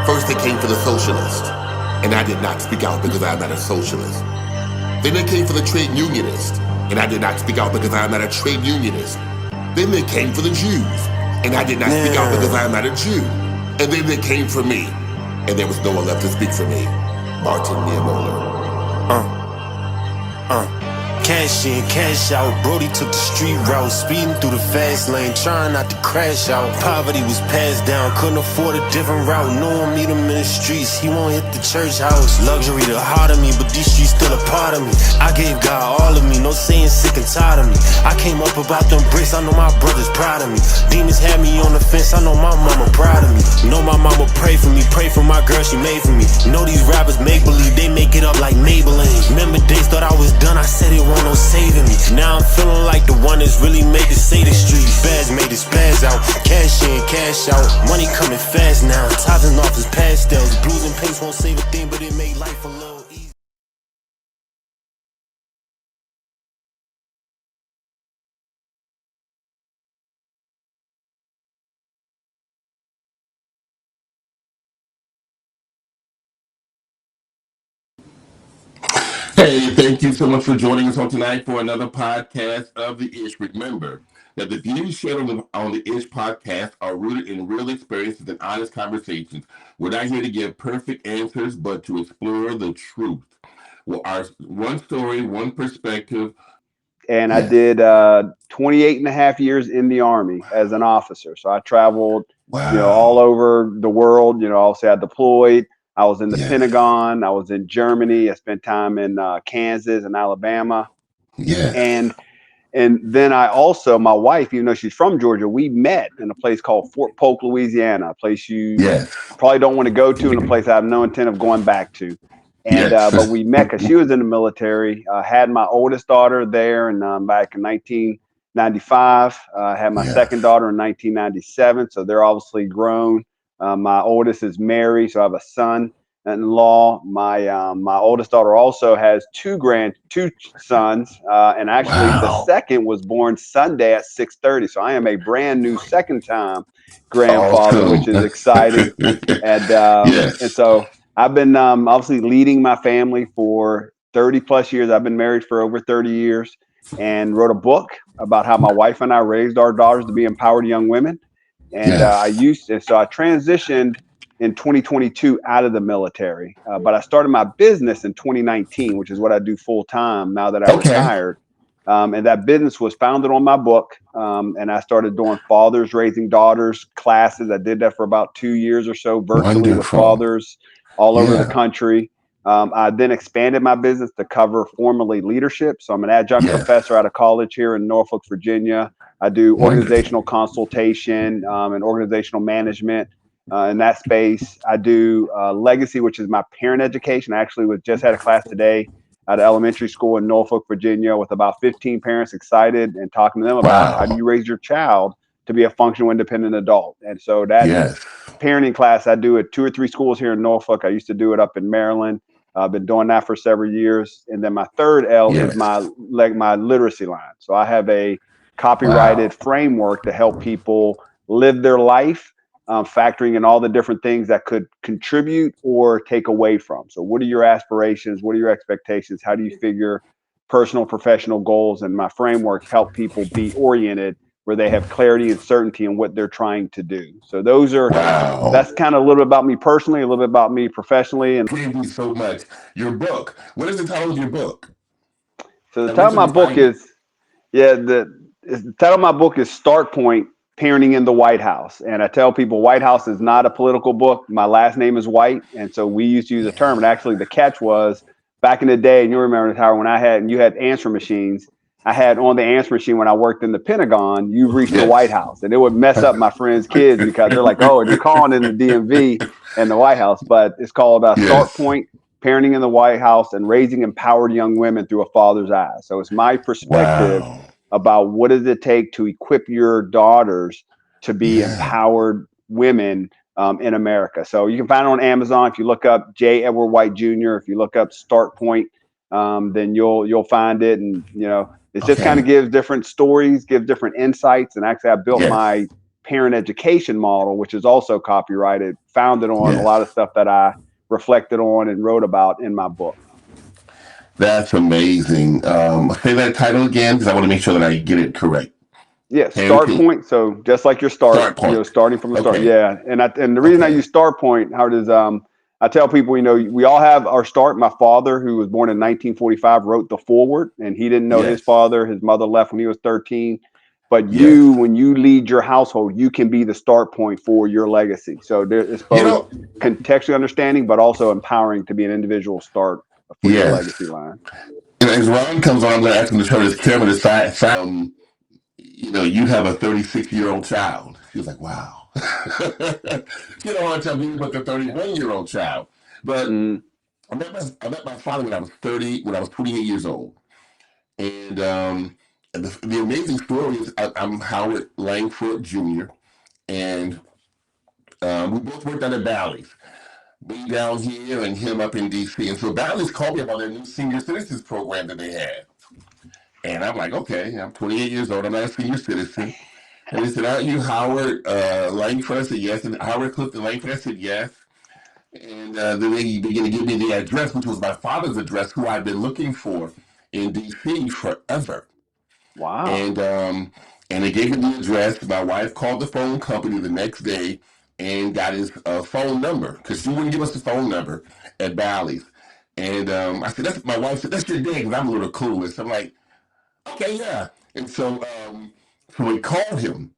First they came for the socialist, and I did not speak out because I am not a socialist. Then they came for the trade unionist, and I did not speak out because I am not a trade unionist. Then they came for the Jews, and I did not speak out because I am not a Jew. And then they came for me, and there was no one left to speak for me. Martin Niemöller. Cash in, cash out. Brody took the street route, speeding through the fast lane, trying not to crash out. Poverty was passed down, couldn't afford a different route. No one meet him in the streets, he won't hit the church house. Luxury the heart of me, but these streets still a part of me. I gave God all of me, no saying sick and tired of me. I came up about them bricks, I know my brother's proud of me. Demons had me on the fence, I know my mama proud of me. Know my mama pray for me, pray for my girl, she made for me. Know these rappers make believe, they make it up like Maybelline. Remember days, thought I was done, I said it won't no saving me. Now I'm feeling like the one that's really made to say the street. Bags made it spaz out, cash in, cash out. Money coming fast now, topping off his pastels. Blues and pinks won't save a thing, but it made life a little easier. Hey, thank you so much for joining us on tonight for another podcast of The Ish. Remember that the views shared on the Ish podcast are rooted in real experiences and honest conversations. We're not here to give perfect answers, but to explore the truth. Well, our one story, one perspective. And I did 28 and a half years in the Army as an officer. So I traveled, all over the world. Also I deployed. I was in the Pentagon. I was in Germany. I spent time in Kansas and Alabama. And then I also, my wife, even though she's from Georgia, we met in a place called Fort Polk, Louisiana, a place you probably don't want to go to, and a place I have no intent of going back to. And but we met because she was in the military. Had my oldest daughter there, and back in 1995. Had my second daughter in 1997. So they're obviously grown. My oldest is married, so I have a son-in-law. My oldest daughter also has two sons, and actually the second was born Sunday at 6:30. So I am a brand new second-time grandfather, which is exciting. And so I've been obviously leading my family for 30 plus years. I've been married for over 30 years and wrote a book about how my wife and I raised our daughters to be empowered young women. And so I transitioned in 2022 out of the military, but I started my business in 2019, which is what I do full time now that I retired. And that business was founded on my book. And I started doing fathers raising daughters classes. I did that for about 2 years or so, virtually with fathers all over the country. I then expanded my business to cover formally leadership. So I'm an adjunct professor out of college here in Norfolk, Virginia. I do organizational consultation and organizational management in that space. I do legacy, which is my parent education. I actually just had a class today at an elementary school in Norfolk, Virginia, with about 15 parents excited and talking to them about how do you raise your child to be a functional, independent adult. And so that parenting class I do at 2 or 3 schools here in Norfolk. I used to do it up in Maryland. I've been doing that for several years. And then my third L is my literacy line. So I have a copyrighted framework to help people live their life, factoring in all the different things that could contribute or take away from. So what are your aspirations? What are your expectations? How do you figure personal, professional goals? And my frameworks help people be oriented where they have clarity and certainty in what they're trying to do. So that's kind of a little bit about me personally, a little bit about me professionally. And thank you so much. Your book. What is the title of your book? So the title of my book is, the title of my book is Start Point, Parenting in the White House. And I tell people White House is not a political book. My last name is White. And so we used to use the term. And actually the catch was back in the day, and you remember, Howard, when you had answer machines, I had on the answer machine when I worked in the Pentagon, you reached the White House, and it would mess up my friends' kids because they're like, oh, they're calling in the DMV and the White House. But it's called Start Point, Parenting in the White House, and Raising Empowered Young Women Through a Father's Eyes. So it's my perspective about what does it take to equip your daughters to be empowered women in America. So you can find it on Amazon. If you look up J. Edward White Jr., if you look up Start Point, then you'll find it. And it just kind of gives different stories, gives different insights. And actually, I built my parent education model, which is also copyrighted, founded on a lot of stuff that I reflected on and wrote about in my book. That's amazing. Say that title again, because I want to make sure that I get it correct. Yeah, Start Point. So just like your start point. Starting from the start. Okay. Yeah, and the reason I use Start Point, Howard, is I tell people, we all have our start. My father, who was born in 1945, wrote the foreword, and he didn't know his father. His mother left when he was 13. But when you lead your household, you can be the start point for your legacy. So it's both contextually understanding, but also empowering to be an individual start for your legacy line. As Ron comes on, I'm going to ask him to turn his camera to side. You have a 36-year-old child. He was like, wow. You don't want to tell me about the 31-year-old child. But I met my father when I was 28 years old. And the amazing story is I'm Howard Langford Jr. And we both worked out at Bally's. Me down here and him up in D.C. And so Bally's called me about their new senior citizens program that they had. And I'm like, okay, I'm 28 years old. I'm not a senior citizen. And they said, aren't you Howard Langford? I said, yes. And Howard Clifton Langford? I said, yes. And then they began to give me the address, which was my father's address, who I've been looking for in D.C. forever. Wow. And they gave me the address. My wife called the phone company the next day and got his phone number, because she wouldn't give us the phone number at Bally's. And I said, my wife said, that's your dad, because I'm a little clueless. I'm like, okay, yeah. And so we called him,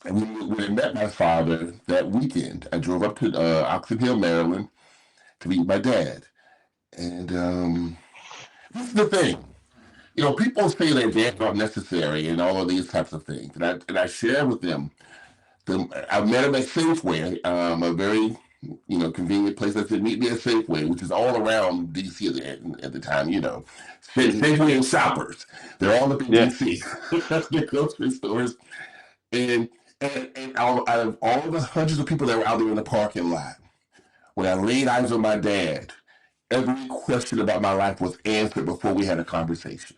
and we met my father that weekend. I drove up to Oxon Hill, Maryland, to meet my dad. And this is the thing. People say that dads aren't necessary and all of these types of things. And I share with them. I met him at Safeway, a very convenient place that said meet me at Safeway, which is all around D.C. at the time. Safeway and Shoppers, they're all up in D.C. That's the grocery stores. And out of all the hundreds of people that were out there in the parking lot, when I laid eyes on my dad, every question about my life was answered before we had a conversation.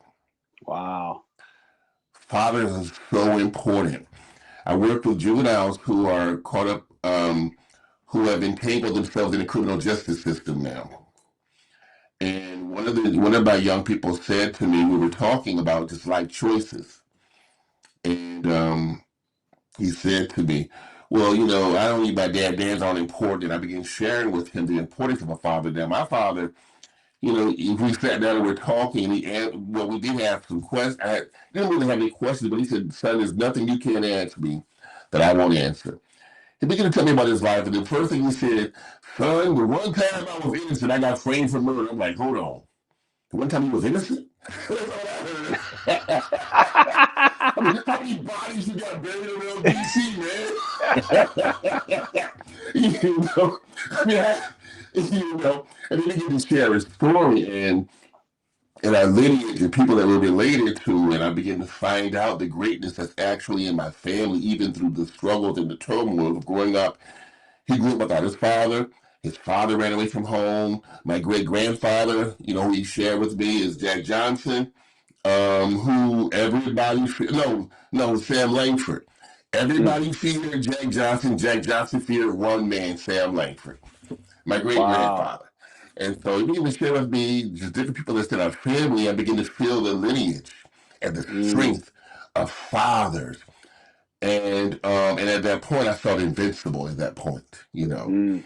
Wow. Fathers are so important. I work with juveniles who are caught up, who have entangled themselves in the criminal justice system now. And one of my young people said to me, we were talking about just life choices. And he said to me, well, I don't need my dad. Dads aren't important. And I began sharing with him the importance of a father. Now, my father, if we sat down and we're talking, we did have some questions. I didn't really have any questions, but he said, son, there's nothing you can't ask me that I won't answer. He began to tell me about his life, and the first thing he said, son, the one time I was innocent, I got framed for murder. I'm like, hold on. The one time he was innocent? I mean, how many bodies you got buried around D.C., man? And then he began to share his story and our lineage and people that we're related to, and I began to find out the greatness that's actually in my family, even through the struggles and the turmoil of growing up. He grew up without his father. His father ran away from home. My great-grandfather, who he shared with me, is Jack Johnson, who everybody, Sam Langford. Everybody feared Jack Johnson. Jack Johnson feared one man, Sam Langford, my great-grandfather. And so he began to share with me just different people that in our family. I began to feel the lineage and the strength of fathers. And at that point, I felt invincible at that point, And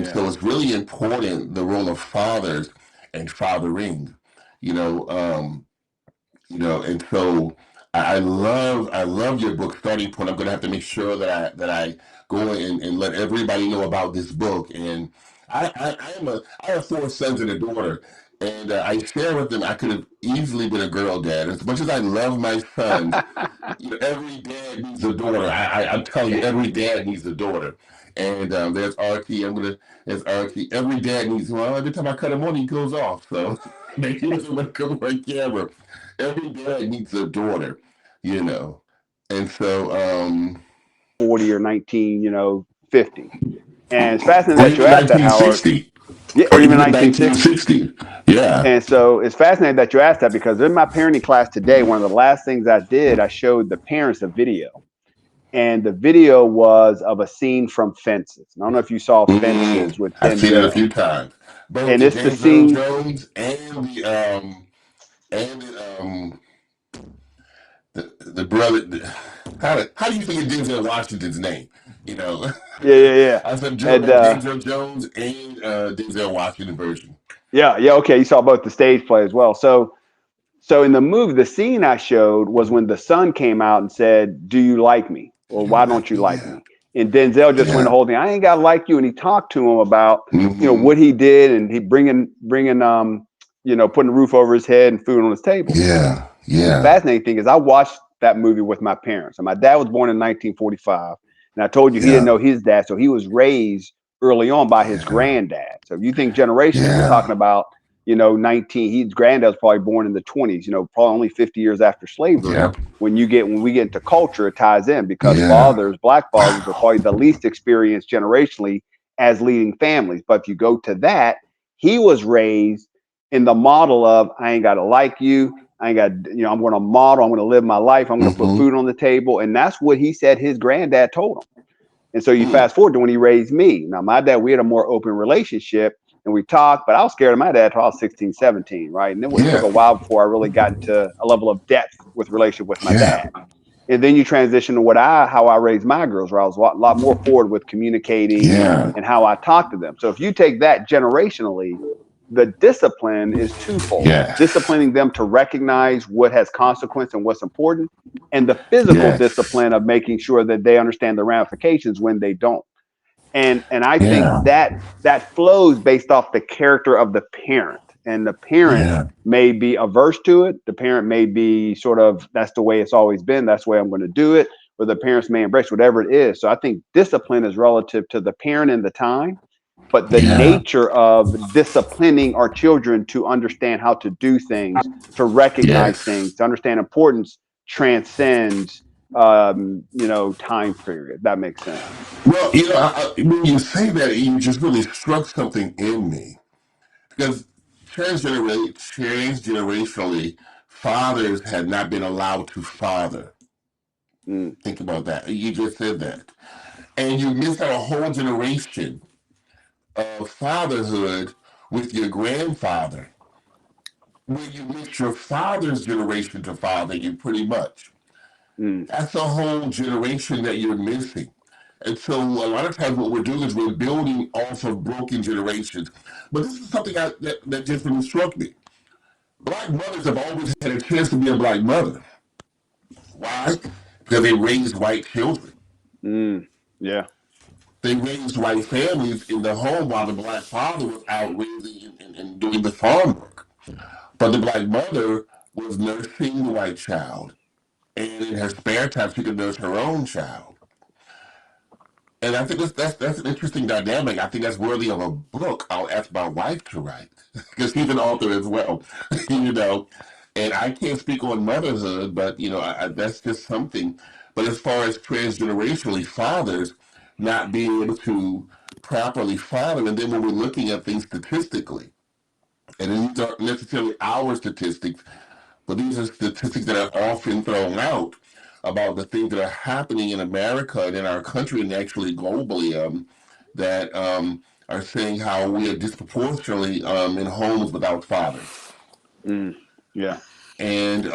so it's really important, the role of fathers and fathering, and so I love your book, Starting Point. I'm going to have to make sure that I go and let everybody know about this book. And I have 4 sons and a daughter, and I share with them I could have easily been a girl dad. As much as I love my sons, every dad needs a daughter. I'm telling you, every dad needs a daughter. And there's RT. There's RT. Every dad needs. Well, every time I cut him on, he goes off. So maybe he doesn't want to come on camera. Every dad needs a daughter, And so 40 or 1950. And it's fascinating that you asked that, Howard. Yeah, or even 1960. Yeah. And so it's fascinating that you asked that, because in my parenting class today, one of the last things I did, I showed the parents a video. and the video was of a scene from Fences. I don't know if you saw Fences with I've seen it a Denzel, few times. Both and the it's the James Earl scene. Jones and the brother. How do you think of Denzel Washington's name? You know, Yeah, yeah, yeah, I said and James Earl Jones and Denzel Washington version. yeah, yeah. Okay, you saw both the stage play as well. So in the movie, the scene I showed was when the son came out and said, "Do you like me?" Or You "Why like don't you me? like Yeah, me?" And Denzel just went the yeah, whole thing. I ain't gotta like you, and he talked to him about mm-hmm. what he did, and he bringing putting a roof over his head and food on his table. Yeah, And the yeah, fascinating thing is, I watched that movie with my parents. And my dad was born in 1945. And I told you he didn't yeah, know his dad. So he was raised early on by his yeah, granddad. So if you think generationally, we're yeah, talking about, 19, his granddad was probably born in the 20s, probably only 50 years after slavery. yep, When we get into culture, it ties in because yeah. black fathers are Wow. probably the least experienced generationally as leading families. But if you go to that, he was raised in the model of, I ain't got to like you. I ain't got, I'm going to model. I'm going to live my life. I'm going to put Mm-hmm. food on the table. And that's what he said his granddad told him. And so you Mm. fast forward to when he raised me. Now, my dad, we had a more open relationship and we talked, but I was scared of my dad until I was 16, 17, right? And it took Yeah, a while before I really got into a level of depth with relationship with my yeah, dad. And then you transition to how I raised my girls, where I was a lot more forward with communicating yeah, and how I talk to them. So if you take that generationally, the discipline is twofold: yes, disciplining them to recognize what has consequence and what's important, and the physical yes, discipline of making sure that they understand the ramifications when they don't. And I think yeah, that flows based off the character of the parent. And the parent yeah, may be averse to it. The parent may be sort of, that's the way it's always been. That's the way I'm going to do it. Or the parents may embrace whatever it is. So I think discipline is relative to the parent and the time, but the yeah, nature of disciplining our children to understand how to do things, to recognize yes. things, to understand importance transcends time period. That makes sense. Well, when you say that, you just really struck something in me because transgenerationally, fathers had not been allowed to father. Mm, Think about that. You just said that, and you missed out a whole generation of fatherhood with your grandfather, where you missed your father's generation to father you pretty much. mm, That's a whole generation that you're missing. And so a lot of times what we're doing is we're building off of broken generations. But this is something that just really struck me. Black mothers have always had a chance to be a black mother. Why? Because they raised white children. mm. Yeah. They raised white families in the home while the black father was out raising and doing the farm work. But the black mother was nursing the white child. And in her spare time, she could nurse her own child. And I think that's an interesting dynamic. I think that's worthy of a book. I'll ask my wife to write because she's an author as well, you know. And I can't speak on motherhood, but that's just something. But as far as transgenerationally, fathers not being able to properly father, and then when we're looking at things statistically, and these aren't necessarily our statistics, but these are statistics that are often thrown out about the things that are happening in America and in our country and actually globally that are saying how we are disproportionately in homes without fathers. Mm. Yeah. And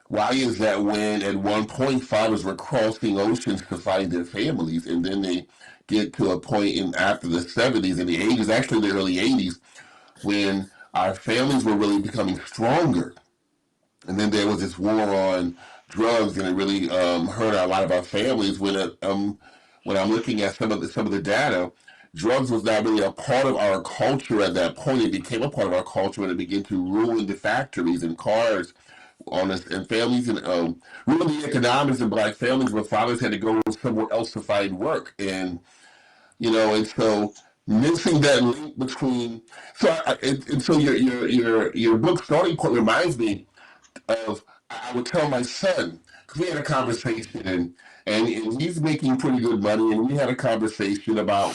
why is that when at one point fathers were crossing oceans to find their families and then they get to a point in after the 70s and the 80s, actually the early 80s, when our families were really becoming stronger, and then there was this war on drugs, and it really hurt a lot of our families. When I'm looking at some of the data, drugs was not really a part of our culture at that point. It became a part of our culture when it began to ruin the factories and cars on us and families and ruin the economics of black families where fathers had to go somewhere else to find work and so missing that link between and so your book starting point reminds me of I would tell my son because we had a conversation and he's making pretty good money and we had a conversation about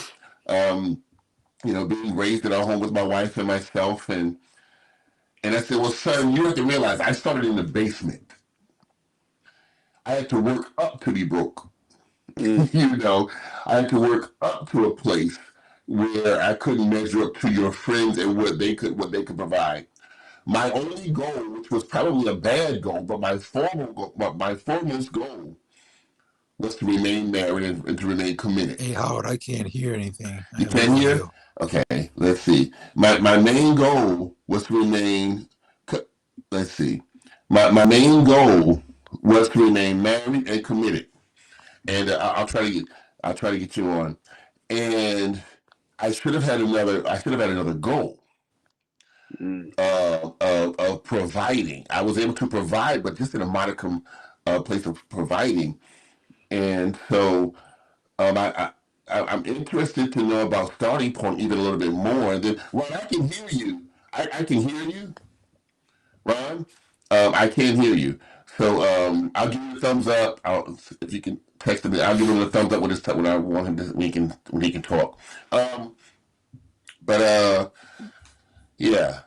being raised in our home with my wife and myself and I said, well, son, you have to realize I started in the basement. I had to work up to be broke. Mm. You know, I had to work up to a place where I couldn't measure up to your friends and what they could provide. My only goal, which was probably a bad goal, but my foremost goal was to remain married and to remain committed. Hey, Howard, I can't hear anything. I You have can no hear? audio. Okay, let's see. My main goal was to remain. Let's see. My main goal was to remain married and committed, and I'll try to get you on. And I should have had another goal Mm. of providing. I was able to provide, but just in a modicum place of providing. And so I'm interested to know about Starting Point even a little bit more. And then, Ron, I can hear you. I can hear you, Ron. I can't hear you. So I'll give you a thumbs up. If you can text me, I'll give him a thumbs up when I want him to when he can talk. Um, but yeah.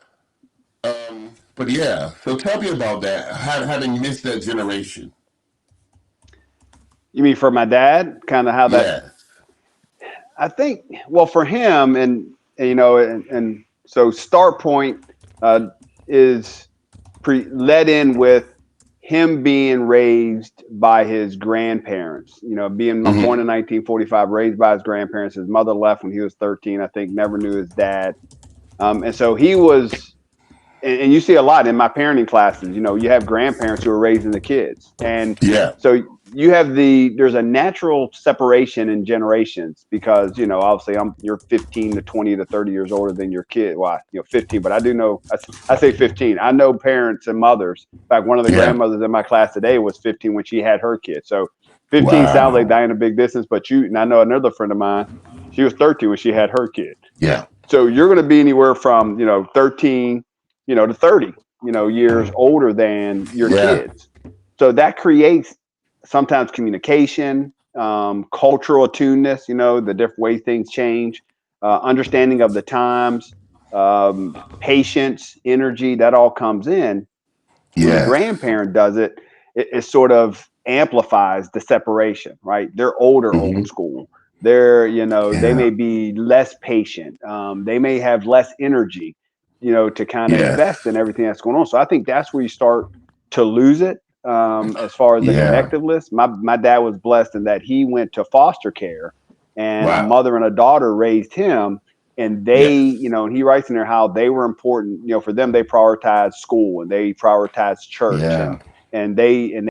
But yeah. So tell me about that. Having missed that generation. You mean for my dad? Kind of how that? Yeah. I think. Well, for him, and so Start Point is led in with him being raised by his grandparents. Being born Mm-hmm. in 1945, raised by his grandparents. His mother left when he was 13. I think never knew his dad, and so he was. And you see a lot in my parenting classes. You have grandparents who are raising the kids, and Yeah. so there's a natural separation in generations because obviously you're 15 to 20 to 30 years older than your kid. Well, 15, but I do know I say 15. I know parents and mothers. In fact, one of the Yeah. grandmothers in my class today was 15 when she had her kid. So 15 sounds like Wow. dying a big distance, but and I know another friend of mine, she was 13 when she had her kid. Yeah. So you're going to be anywhere from 13 to 30 years older than your Yeah. kids. So that creates sometimes communication, cultural attuneness, the different way things change, understanding of the times, patience, energy, that all comes in. When a Yes. grandparent does it, it sort of amplifies the separation, right? They're older, Mm-hmm. old school. They're, they Yeah. may be less patient. They may have less energy, to kind of Yes. invest in everything that's going on. So I think that's where you start to lose it as far as the Yeah. connectiveness. My dad was blessed in that he went to foster care, and a Wow. mother and a daughter raised him, and they, Yes. and he writes in there how they were important. For them, they prioritized school and they prioritized church, Yeah. and they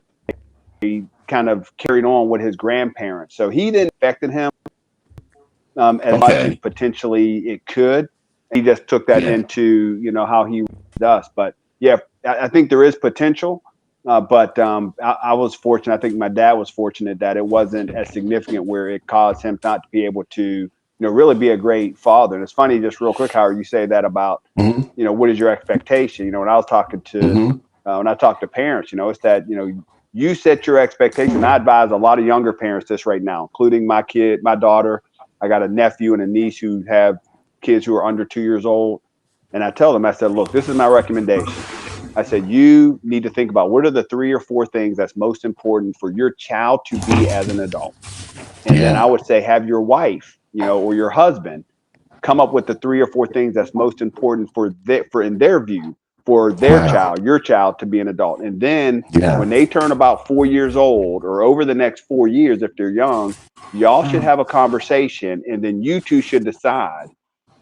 kind of carried on with his grandparents. So he didn't affect him as much as Okay. potentially it could. He just took that Yeah. into how he does. But yeah, I think there is potential. But I was fortunate. I think my dad was fortunate that it wasn't as significant where it caused him not to be able to really be a great father. And it's funny, just real quick, Howard, you say that about Mm-hmm. what is your expectation? When I was talking to Mm-hmm. when I talk to parents, it's that you set your expectation. I advise a lot of younger parents this right now, including my kid, my daughter. I got a nephew and a niece who have kids who are under 2 years old. And I tell them, I said, look, this is my recommendation. I said, you need to think about what are the 3 or 4 things that's most important for your child to be as an adult. And then I Yeah. would say, have your wife, or your husband come up with the 3 or 4 things that's most important for in their view for their Wow. child, your child to be an adult. And then Yeah. when they turn about 4 years old or over the next 4 years, if they're young, y'all should have a conversation, and then you two should decide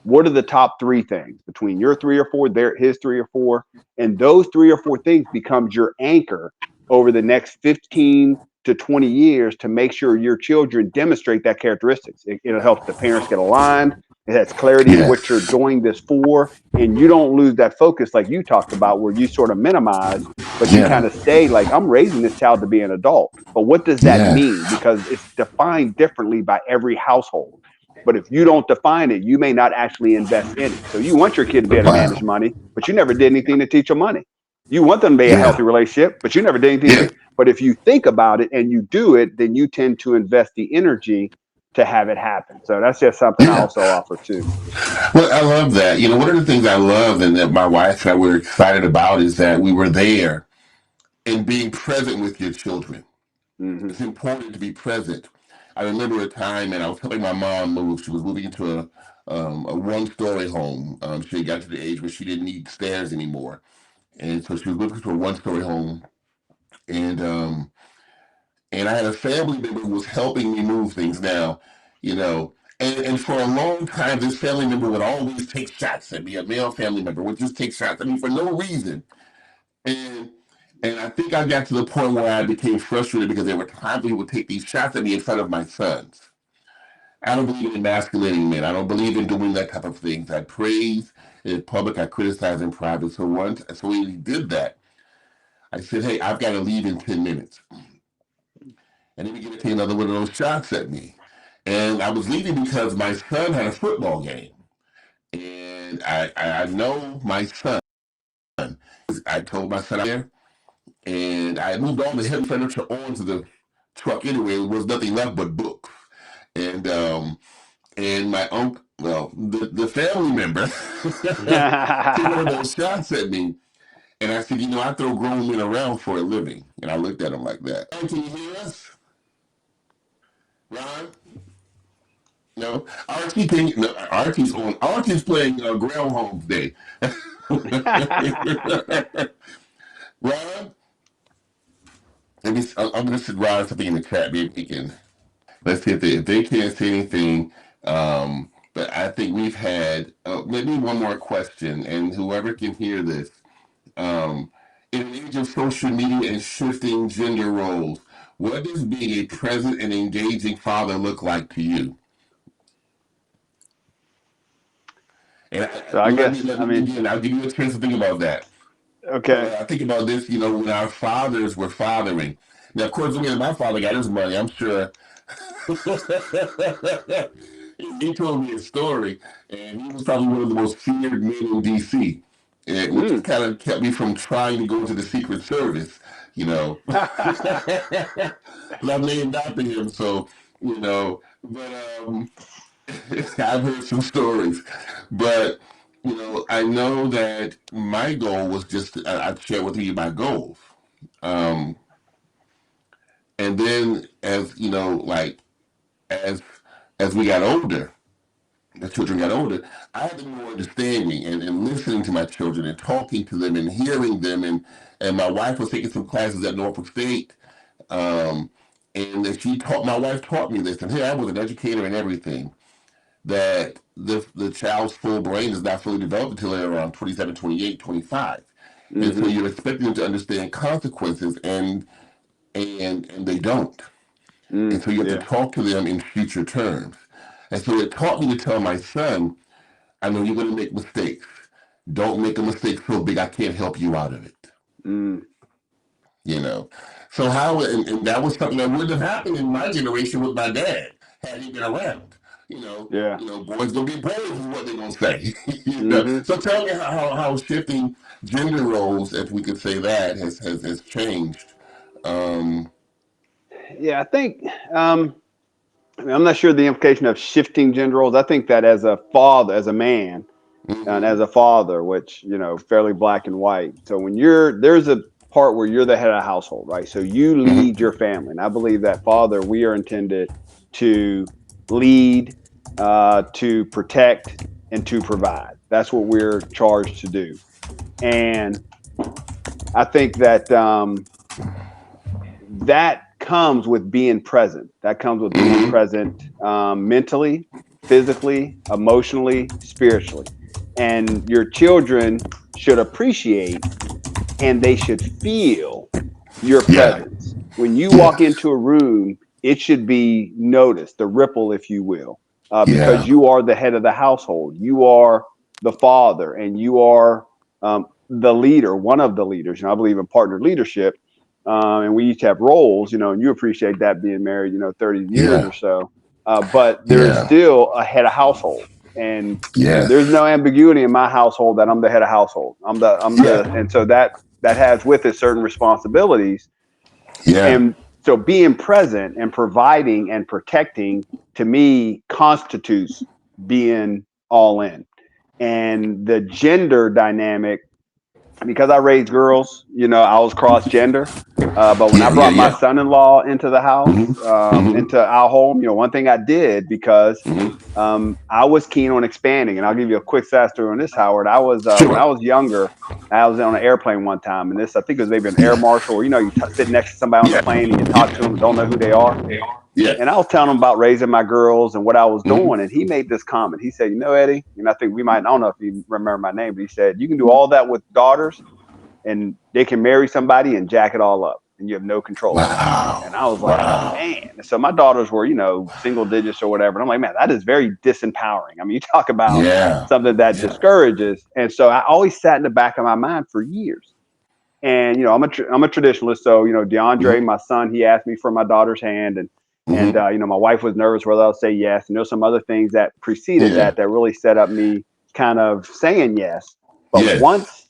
what are the top 3 things between your 3 or 4, his 3 or 4, and those 3 or 4 things becomes your anchor over the next 15 to 20 years to make sure your children demonstrate that characteristics. It'll help the parents get aligned. It has clarity of what you're Yes. doing this for, and you don't lose that focus like you talked about, where you sort of minimize, but you kind Yeah. of stay like, I'm raising this child to be an adult. But what does that Yes. mean? Because it's defined differently by every household. But if you don't define it, you may not actually invest in it. So you want your kid to be able to manage Wow. money, but you never did anything to teach them money. You want them to be a healthy Yeah. relationship, but you never did anything to Yeah. teach. But if you think about it and you do it, then you tend to invest the energy to have it happen. So that's just something I Yeah. also offer too. Well, I love that. One of the things I love and that my wife and I were excited about is that we were there and being present with your children. Hmm. It's important to be present. I remember a time, and I was helping my mom move. She was moving into a one-story home. She had got to the age where she didn't need stairs anymore, and so she was moving to a one-story home. And and I had a family member who was helping me move things now, you know. And for a long time, this family member would always take shots at me. A male family member would just take shots at me for no reason. And and I think I got to the point where I became frustrated because there were times he would take these shots at me in front of my sons. I don't believe in emasculating men. I don't believe in doing that type of things. I praise in public, I criticize in private. So when he did that, I said, "Hey, I've got to leave in 10 minutes." And then he began to take another one of those shots at me. And I was leaving because my son had a football game. And I know my son. I told my son out there, and I moved all the heavy furniture onto the truck anyway. There was nothing left but books. And my uncle, well, the family member took one of those shots at me. And I said, I throw grown men around for a living. And I looked at him like that. Hey, can you hear us? Ron? No, Archie's playing Groundhog Day. Ron, I'm going to send Ron something in the chat. Maybe he can. Let's see if they can't say anything. But I think we've had maybe one more question, and whoever can hear this. In an age of social media and shifting gender roles, what does being a present and engaging father look like to you? And So I guess, I mean, begin. I'll give you a chance to think about that. okay. I think about this, when our fathers were fathering. Now, of course, when my father got his money, I'm sure he told me a story, and he was probably one of the most feared men in D.C., which kind of kept me from trying to go to the Secret Service, But I'm named after him, so, but I've heard some stories, but I know that my goal was just I'd share with you my goals, um, and then as as as we got older, the children got older, I had to be more understanding and listening to my children and talking to them and hearing them, and my wife was taking some classes at Norfolk State, um, and my wife taught me this, and hey, I was an educator and everything. That the child's full brain is not fully developed until they're around 27, 28, 25. And so you're expecting them to understand consequences, and they don't. And so you have to Yeah. talk to them in future terms. And so it taught me to tell my son, I know you're going to make mistakes. Don't make a mistake so big I can't help you out of it. Mm. So and that was something that wouldn't have happened in my generation with my dad had he been around. Yeah. Boys gonna be boys is what they're gonna say. Mm-hmm. So tell me how shifting gender roles, if we could say that, has changed. Um, Yeah, I think I mean, I'm not sure the implication of shifting gender roles. I think that as a father, as a man, and as a father, which fairly black and white. So when there's a part where you're the head of the household, right? So you lead your family, and I believe that father, we are intended to lead, to protect, and to provide. That's what we're charged to do. And I think that that comes with being present. That comes with being present mentally, physically, emotionally, spiritually. And your children should appreciate and they should feel your yeah, presence. When you walk yes, into a room, it should be noticed, the ripple, if you will, because yeah, you are the head of the household. You are the father and you are the leader, one of the leaders. And I believe in partner leadership. And we each have roles, and you appreciate that being married, 30 years or yeah, so. But there is yeah, still a head of household. And yes, there's no ambiguity in my household that I'm the head of household. yeah, And so that has with it certain responsibilities. yeah, And so being present and providing and protecting to me constitutes being all in. And the gender dynamic, because I raised girls, I was cross gender. But when I Yeah, yeah, brought my yeah. son-in-law into the house, Mm-hmm. into our home, one thing I did because Mm-hmm. I was keen on expanding, and I'll give you a quick side story on this, Howard. I was when I Sure. was younger, I was on an airplane one time, and this I think it was maybe an air Yeah. marshal, or you sit next to somebody on the Yeah. plane and you talk to them and don't know who they are. Yeah. And I was telling him about raising my girls and what I was Mm-hmm. doing, and he made this comment. He said, Eddie, and I think I don't know if you remember my name, but he said, you can do all that with daughters, and they can marry somebody and jack it all up, and you have no control over them. And Wow. I was like, Wow. man. So my daughters were, single digits or whatever. And I'm like, man, that is very disempowering. I mean, you talk about Yeah. something that Yeah. discourages. And so I always sat in the back of my mind for years. And I'm a traditionalist. So DeAndre, Mm-hmm. my son, he asked me for my daughter's hand, and Mm-hmm. my wife was nervous whether I'll say yes. And there's some other things that preceded Yeah. that really set up me kind of saying yes. But Yes. once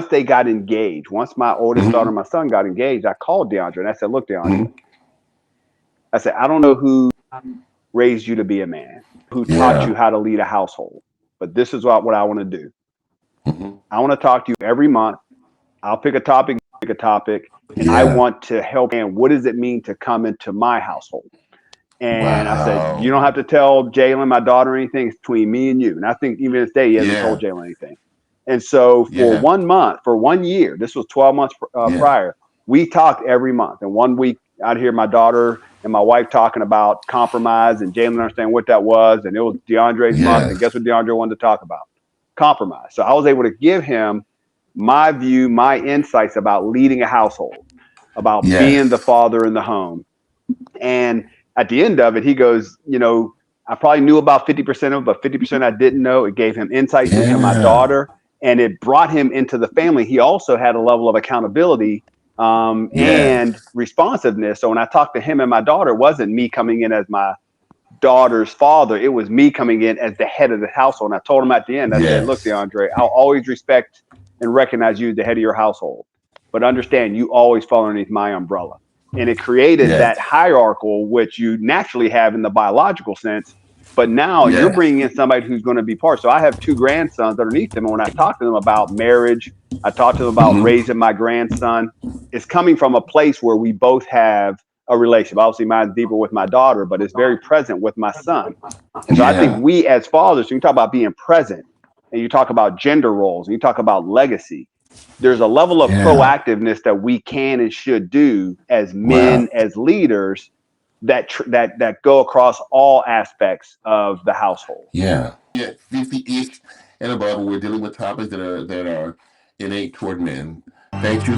they got engaged, once my oldest daughter Mm-hmm. and my son got engaged, I called DeAndre and I said, look, DeAndre, Mm-hmm. I said, I don't know who raised you to be a man, who taught you Yeah. how to lead a household, but this is what I want to do. Mm-hmm. I want to talk to you every month. I'll pick a topic, and I Yeah. want to help. And what does it mean to come into my household? And I said, you don't Wow. have to tell Jalen, my daughter, anything. It's between me and you. And I think even to this day, he hasn't told Yeah. Jalen anything. And so for Yeah. 1 month, for 1 year, this was 12 months Yeah. prior, we talked every month. And 1 week, I'd hear my daughter and my wife talking about compromise, and Jalen understand what that was. And it was DeAndre's month. And Yes. guess what DeAndre wanted to talk about? Compromise. So I was able to give him my view, my insights about leading a household, about being the Yes. father in the home. And at the end of it, he goes, I probably knew about 50% of it, but 50% I didn't know. It gave him insights into my Yeah. daughter, and it brought him into the family. He also had a level of accountability and Yes. responsiveness. So when I talked to him and my daughter, it wasn't me coming in as my daughter's father. It was me coming in as the head of the household. And I told him at the end, I said, look, Yes. DeAndre, I'll always respect and recognize you as the head of your household, but understand you always fall underneath my umbrella. And it created that Yes. hierarchical, which you naturally have in the biological sense. But now you're Yes. bringing in somebody who's going to be part. So I have two grandsons underneath them. And when I talk to them about marriage, I talk to them about Mm-hmm. raising my grandson. It's coming from a place where we both have a relationship. Obviously, mine's deeper with my daughter, but it's very present with my son. And so I think Yeah. we as fathers, when you talk about being present and you talk about gender roles and you talk about legacy, there's a level of Yeah. proactiveness that we can and should do as Wow. men, as leaders that go across all aspects of the household. Yeah. Yeah. 50-ish and above, we're dealing with topics that are innate toward men. Thank you